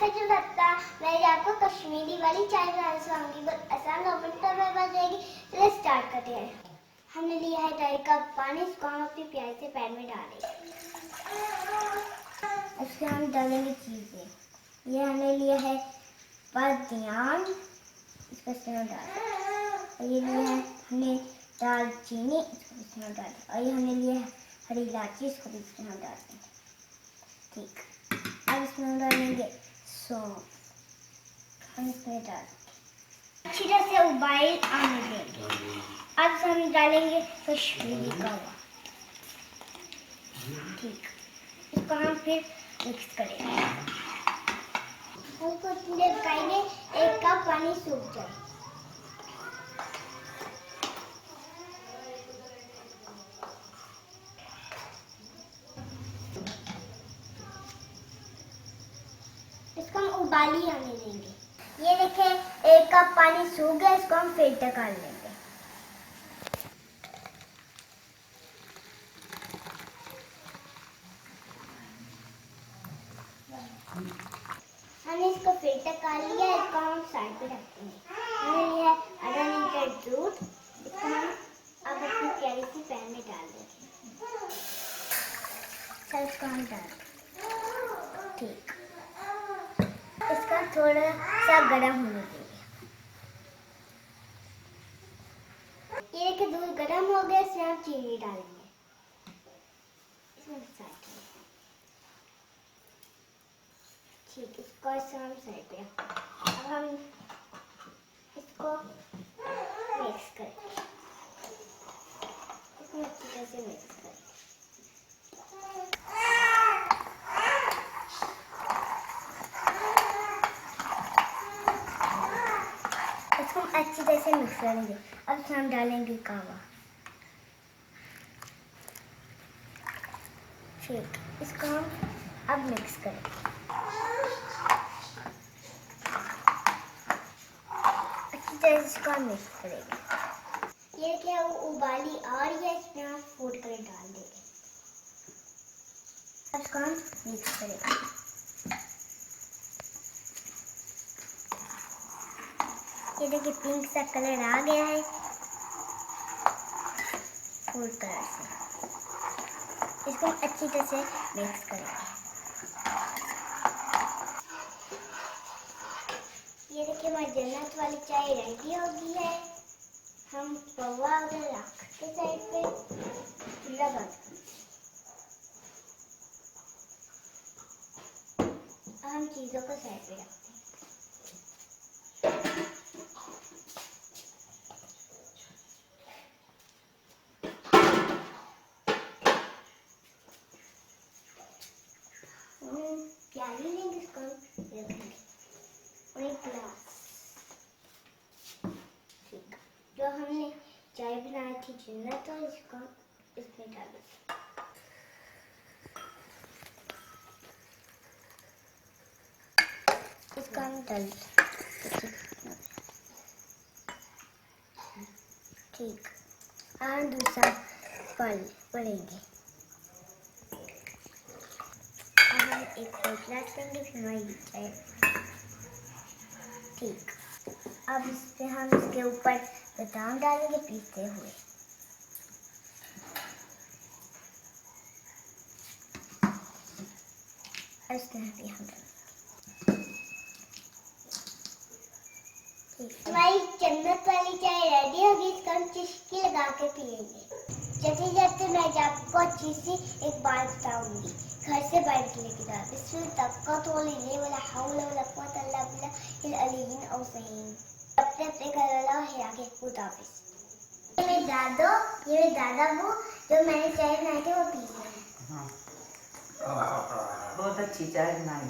सच लगता मैं आपको कश्मीरी वाली चाय बनाना सिखाऊंगी। बहुत आसान और मिनटों में बन जाएगी। चलिए स्टार्ट करते हैं। हमने लिया है 2.5 कप पानी, इसको हम अपनी प्यारी से पैन में डालेंगे। इससे हम डालेंगे चीज़ें। ये हमने लिया है बादियान, इसको इसमें डालें। और ये लिया है हमने दालचीनी, इसको इसमें डालें। और ये हमने लिया है हरी इलायची, इसको भी इसमें डाल देंगे। ठीक, अब इसमें हम डालेंगे सौंफ, हम इसमें डाल देंगे। अच्छी तरह से उबाल आने देंगे। अब हम डालेंगे कश्मीरी कावा। ठीक, इसको हम फिर मिक्स करेंगे। उसको इतनी देर पकाएंगे 1 कप पानी सूख जाए। इसको हम उबाली आने देंगे। ये देखिए 1 कप पानी सूख गया, इसको हम फिल्टर कर लेंगे। हमने इसको फिल्टर कर लिया, इसको हम साइड पे रखते हैं। हमने लिया है आधा लीटर दूध, इसको हम अब अपनी प्यारी सी पैन में डाल देंगे। चल इसको हम डाल दें। ठीक, इसका थोड़ा सा गर्म होने देंगे। ये देखिए दूध गर्म हो गया, इसमें हम चीनी डालेंगे। इसमें साइड में ठीक, इसको हम साइड पे रखते हैं। अब हम इसको मिक्स करेंगे। इसमें अच्छी तरह से मिक्स करेंगे। इसको हम अच्छी तरह से मिक्स करेंगे। अब इसमें हम डालेंगे कावा। ठीक, इसको हम अब मिक्स करेंगे। इसको हम मिक्स करेंगे। ये क्या उबाली आ रही है, इसमें हम फूड कलर डाल देंगे। अब इसको हम मिक्स करेंगे। ये देखिए पिंक सा कलर आ गया है फूड कलर से। इसको हम अच्छी तरह से मिक्स करेंगे। ये देखिए हमारी जन्नत वाली चाय रेडी हो गई है। हम पवा उधर रख के साइड पे चूल्हा बंद। हम चीजों को साइड पे रखते हैं। प्याली लेंगे, इसको रखेंगे और एक गिलास। ठीक, जो हमने चाय बनाई थी जन्नत, और इसको इसमें डालेंगे। इसको हम डाल ठीक, और दूसरा पड़ेंगे। एक और गिलास लेंगे, फिर हमारी चाय। ठीक, अब इस पे हम इसके ऊपर बादाम डालेंगे पीसते हुए। इस तरह से हम हमारी जन्नत वाली चाय रेडी होगी। इसको हम चुस्की लगा के पियेंगे। जैसे जैसे मैं आपको अच्छी सी एक बात बताऊंगी। घर से बाहर लेके जा इसमें तबका तो ले वाला हाउल वाला कुव्वत इल्ला बिल्लाह अलीन और सहीन। अपने अपने घर वाला है आगे खुदाफिज। ये मेरे दादा वो जो मैंने चाय बनाई थी वो पी लिया। बहुत अच्छी चाय बनाई।